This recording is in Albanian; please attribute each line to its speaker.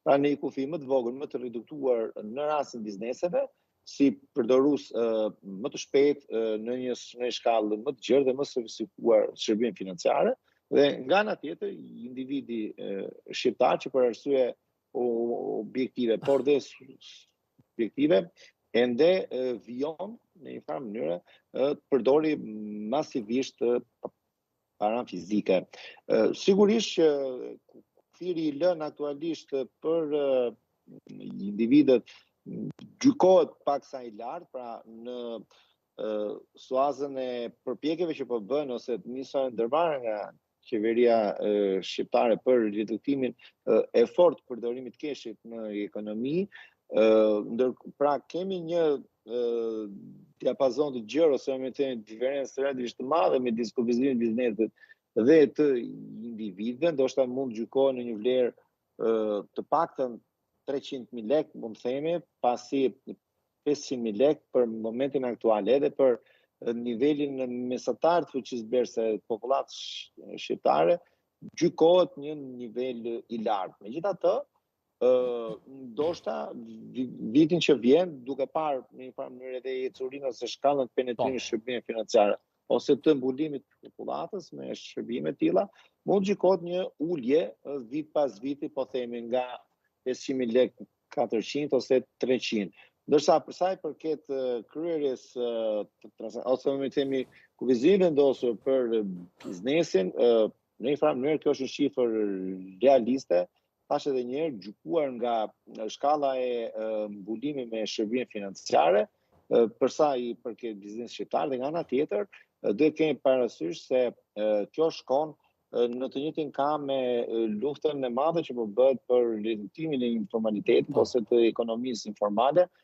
Speaker 1: pra në një kufi më të vogël, më të reduktuar në rastin e bizneseve, si përdorues më të shpejt në një shkallë më të gjerë dhe më sofistikuar shërbime financiare, dhe nga ana tjetër individi shqiptar që për arsye objektive, por dhe subjektive, ende vijon në një farë mënyrë të përdori masivisht para fizike. Sigurisht që kufiri i lënë aktualisht për individët gjykohet paksa i lartë, pra në suazën e përpjekjeve që po bën ose të nisura ndërmarrë nga qeveria shqiptare për reduktimin e fortë të përdorimit të keshit në ekonomi, pra kemi një diapazon të gjerë ose me të diferencë relativisht të madhe midis kufizimit të biznesit dhe të individëve, ndoshta mund gjykohen në një vlerë të paktën 300.000 lekë, mund të themi, pasi 500.000 lekë për momentin aktual, edhe për nivelin mesatar të fuqisë berse të popullatës shqiptare, gjykohet një nivel i lartë. Megjithatë, ndoshta vitin që vjen, duke parë në një farë mënyrë edhe ecurinë ose shkallën të penetrimit të shërbimeve financiare ose të mbulimit të popullatës me shërbime të tilla, mund gjykohet një ulje vit pas viti, po themi nga 500.000 lekë 400 ose 300. Ndërsa për sa i përket kryerjes ose më themi kufizimit vendosur për biznesin, në një farë mënyrë kjo është një shifër realiste, thash edhe një herë, gjykuar nga shkalla e mbulimit me shërbime financiare, për sa i përket biznesit shqiptar, dhe nga ana tjetër, duhet kemi parasysh se kjo shkon në të njëjtin kam me luftën e madhe që po bëhet për reduktimin e informalitetit ose të ekonomisë informale,